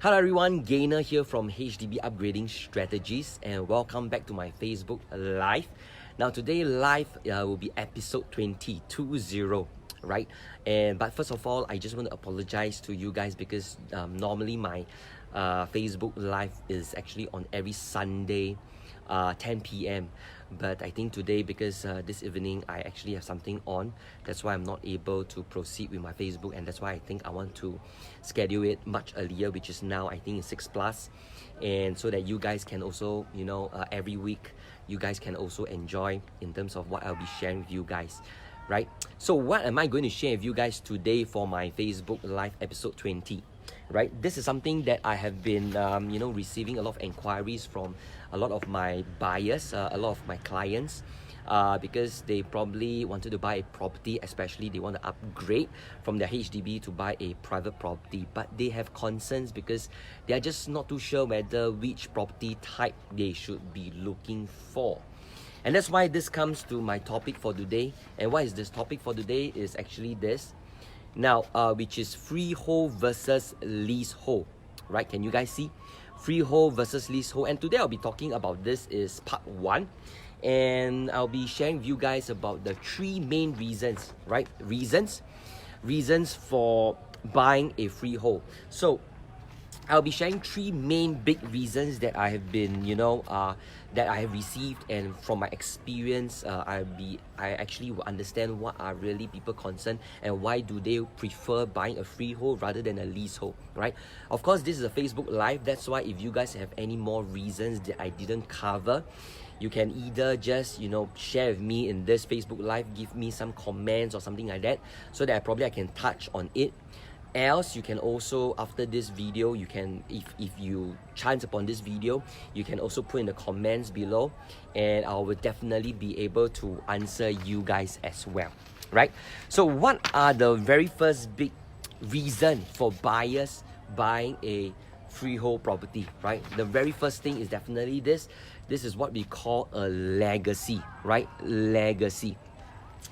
Hello everyone, Gainer here from HDB Upgrading Strategies, and welcome back to my Facebook Live. Now today live will be episode 20, right? But first of all, I just want to apologize to you guys because normally my Facebook Live is actually on every Sunday 10 p.m. But I think today, because this evening I actually have something on, that's why I'm not able to proceed with my Facebook, and that's why I think I want to schedule it much earlier, which is now I think it's 6+, and so that you guys can also, every week you guys can also enjoy in terms of what I'll be sharing with you guys, right? So what am I going to share with you guys today for my Facebook Live episode 20? Right, this is something that I have been, receiving a lot of inquiries from a lot of my buyers, a lot of my clients, because they probably wanted to buy a property, especially they want to upgrade from their HDB to buy a private property, but they have concerns because they are just not too sure whether which property type they should be looking for. And that's why this comes to my topic for today. And what is this topic for today is actually this. Now, which is freehold versus leasehold, right? Can you guys see? Freehold versus leasehold. And today I'll be talking about this is part 1. And I'll be sharing with you guys about the 3 main reasons, right? Reasons for buying a freehold. So, I'll be sharing 3 main big reasons that I have been, that I have received, and from my experience, I actually will understand what are really people concerned and why do they prefer buying a freehold rather than a leasehold, right? Of course, this is a Facebook Live. That's why if you guys have any more reasons that I didn't cover, you can either just, share with me in this Facebook Live, give me some comments or something like that, so that I can touch on it. Else, you can also, after this video, you can, if you chance upon this video, you can also put in the comments below, and I will definitely be able to answer you guys as well, right? So what are the very first big reason for buyers buying a freehold property, right? The very first thing is definitely this. This is what we call a legacy, right? Legacy.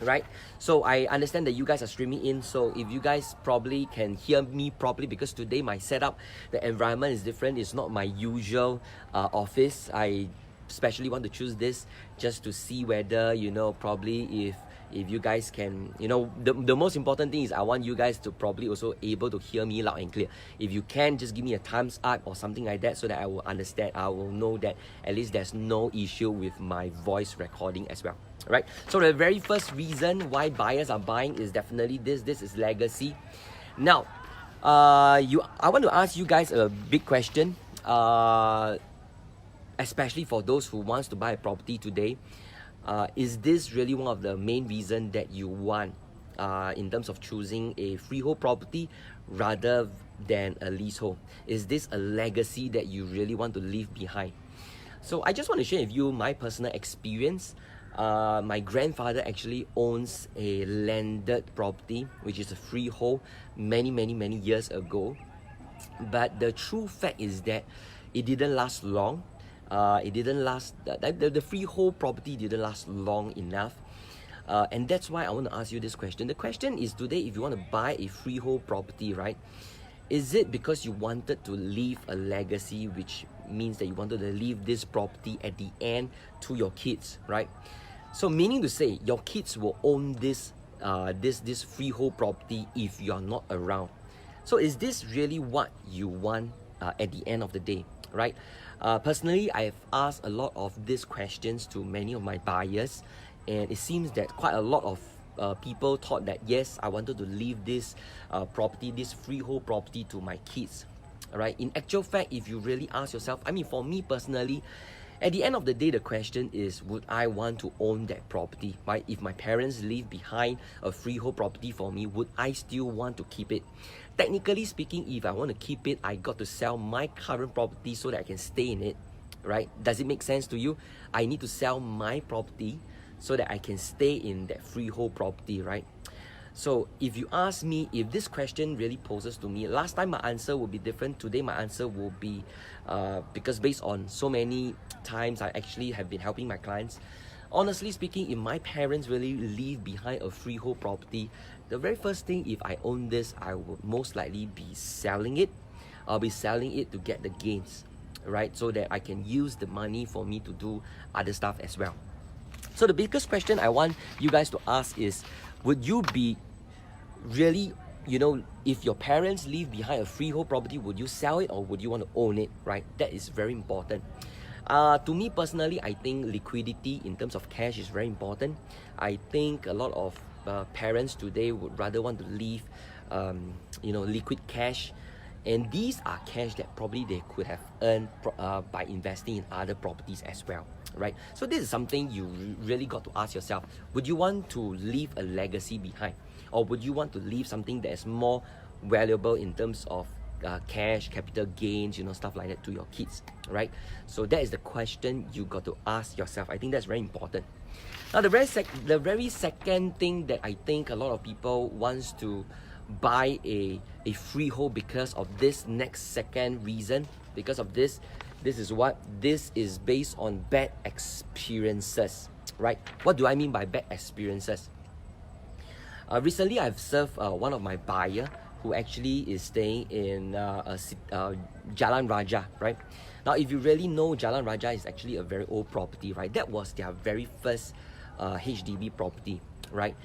Right, so I understand that you guys are streaming in, so if you guys probably can hear me properly, because today my setup, the environment is different. It's not my usual office. I especially want to choose this just to see whether, probably if you guys can, the most important thing is I want you guys to probably also able to hear me loud and clear. If you can, just give me a thumbs up or something like that, so that I will understand, I will know that at least there's no issue with my voice recording as well. Right, so the very first reason why buyers are buying is definitely this. This is legacy. Now, I want to ask you guys a big question, especially for those who wants to buy a property today. Is this really one of the main reasons that you want in terms of choosing a freehold property rather than a leasehold? Is this a legacy that you really want to leave behind? So I just want to share with you my personal experience. My grandfather actually owns a landed property, which is a freehold, many years ago. But the true fact is that it didn't last long. The freehold property didn't last long enough. And that's why I want to ask you this question. The question is today, if you want to buy a freehold property, right? Is it because you wanted to leave a legacy, which means that you wanted to leave this property at the end to your kids, right? So meaning to say, your kids will own this freehold property if you are not around. So is this really what you want at the end of the day, right? Personally, I've asked a lot of these questions to many of my buyers, and it seems that quite a lot of people thought that yes, I wanted to leave this property, this freehold property, to my kids, right? In actual fact, if you really ask yourself, I mean, for me personally, at the end of the day, the question is, would I want to own that property, right? If my parents leave behind a freehold property for me, would I still want to keep it? Technically speaking, if I want to keep it, I got to sell my current property so that I can stay in it, right? Does it make sense to you? I need to sell my property so that I can stay in that freehold property, right? So if you ask me, if this question really poses to me, last time my answer will be different. Today my answer will be, because based on so many times I actually have been helping my clients, honestly speaking, if my parents really leave behind a freehold property, the very first thing, if I own this, I would most likely be selling it. I'll be selling it to get the gains, right? So that I can use the money for me to do other stuff as well. So the biggest question I want you guys to ask is, would you be really, if your parents leave behind a freehold property, would you sell it or would you want to own it, right? That is very important. To me personally, I think liquidity in terms of cash is very important. I think a lot of parents today would rather want to leave, liquid cash. And these are cash that probably they could have earned by investing in other properties as well, right? So this is something you really got to ask yourself. Would you want to leave a legacy behind? Or would you want to leave something that is more valuable in terms of cash, capital gains, stuff like that to your kids, right? So that is the question you got to ask yourself. I think that's very important. Now, the very second thing that I think a lot of people wants to buy a freehold because of this next second reason, because of this is based on bad experiences, right? What do I mean by bad experiences? Recently, I've served one of my buyer who actually is staying in Jalan Raja, right? Now, if you really know, Jalan Raja is actually a very old property, right? That was their very first HDB property, right?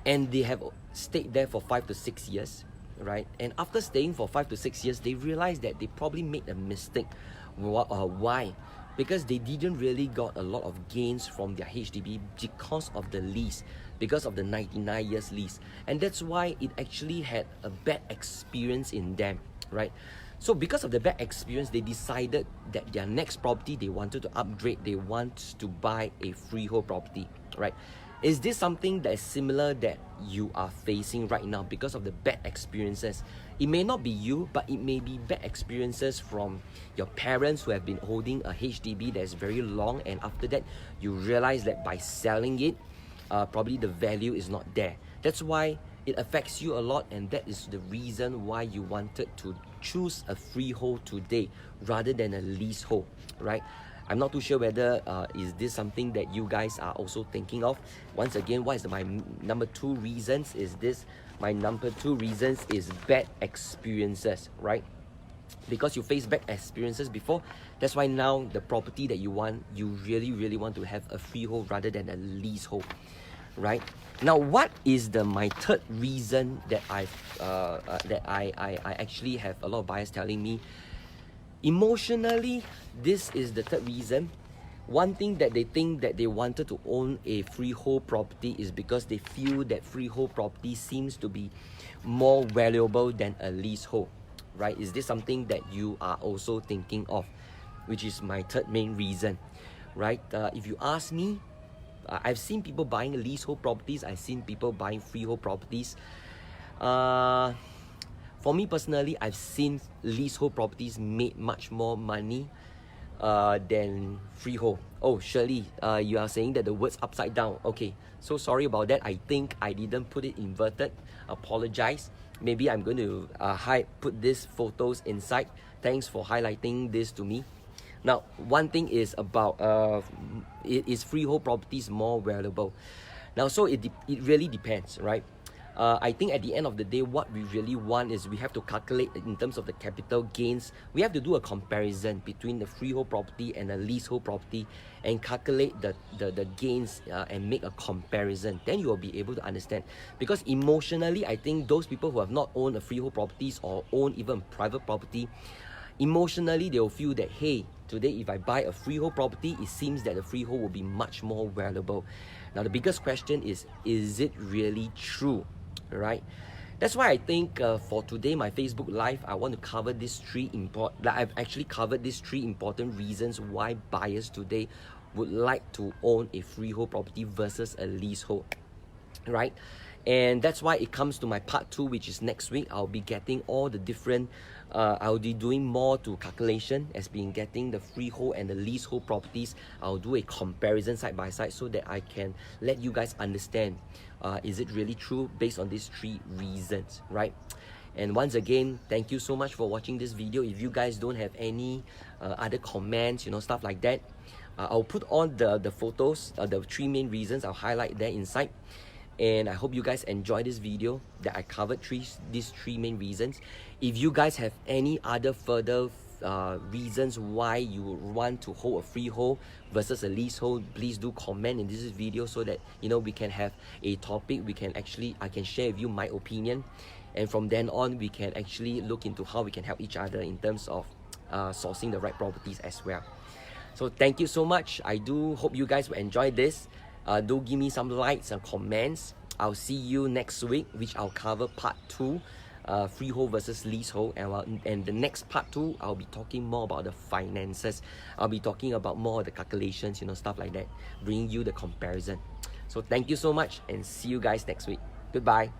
And they have stayed there for 5 to 6 years, right? And after staying for 5 to 6 years, they realized that they probably made a mistake. Why? Because they didn't really got a lot of gains from their HDB because of the lease, because of the 99 years lease. And that's why it actually had a bad experience in them, right? So because of the bad experience, they decided that their next property, they wanted to upgrade, they want to buy a freehold property, right? Is this something that is similar that you are facing right now because of the bad experiences? It may not be you, but it may be bad experiences from your parents who have been holding a HDB that is very long, and after that, you realize that by selling it, probably the value is not there. That's why it affects you a lot, and that is the reason why you wanted to choose a freehold today rather than a leasehold, right? I'm not too sure whether is this something that you guys are also thinking of. Once again, what is my number 2 reasons is this? My number 2 reasons is bad experiences, right? Because you face bad experiences before, that's why now the property that you want, you really want to have a freehold rather than a leasehold, right? Now, what is my third reason that I actually have a lot of buyers telling me? Emotionally, this is the third reason. One thing that they think that they wanted to own a freehold property is because they feel that freehold property seems to be more valuable than a leasehold, right? Is this something that you are also thinking of? Which is my third main reason, right? If you ask me, I've seen people buying leasehold properties, I've seen people buying freehold properties. For me personally, I've seen leasehold properties make much more money than freehold. Oh, Shirley, you are saying that the word's upside down. Okay, so sorry about that. I think I didn't put it inverted. Apologize. Maybe I'm going to put these photos inside. Thanks for highlighting this to me. Now, one thing is about is freehold properties more valuable? Now, so it really depends, right? I think at the end of the day, what we really want is we have to calculate in terms of the capital gains. We have to do a comparison between the freehold property and a leasehold property and calculate the gains and make a comparison. Then you will be able to understand. Because emotionally, I think those people who have not owned a freehold properties or own even private property, emotionally they will feel that, hey, today if I buy a freehold property, it seems that the freehold will be much more valuable. Now the biggest question is it really true? Right? That's why I think for today, my Facebook Live, I want to cover these I've actually covered these 3 important reasons why buyers today would like to own a freehold property versus a leasehold, right? And that's why it comes to my part 2, which is next week. I'll be getting all the different I'll be doing more to calculation as being getting the freehold and the leasehold properties. I'll do a comparison side by side so that I can let you guys understand is it really true based on these 3 reasons, right? And once again, thank you so much for watching this video. If you guys don't have any other comments, stuff like that, I'll put on the photos, the 3 main reasons. I'll highlight there inside. And I hope you guys enjoy this video that I covered these three main reasons. If you guys have any other further reasons why you would want to hold a freehold versus a leasehold, please do comment in this video so that we can have a topic. I can share with you my opinion, and from then on we can actually look into how we can help each other in terms of sourcing the right properties as well. So thank you so much. I do hope you guys will enjoy this. Do give me some likes and comments. I'll see you next week, which I'll cover part 2, freehold versus leasehold, and the next part 2 I'll be talking more about the finances. I'll be talking about more of the calculations, stuff like that, bringing you the comparison. So thank you so much, and see you guys next week. Goodbye.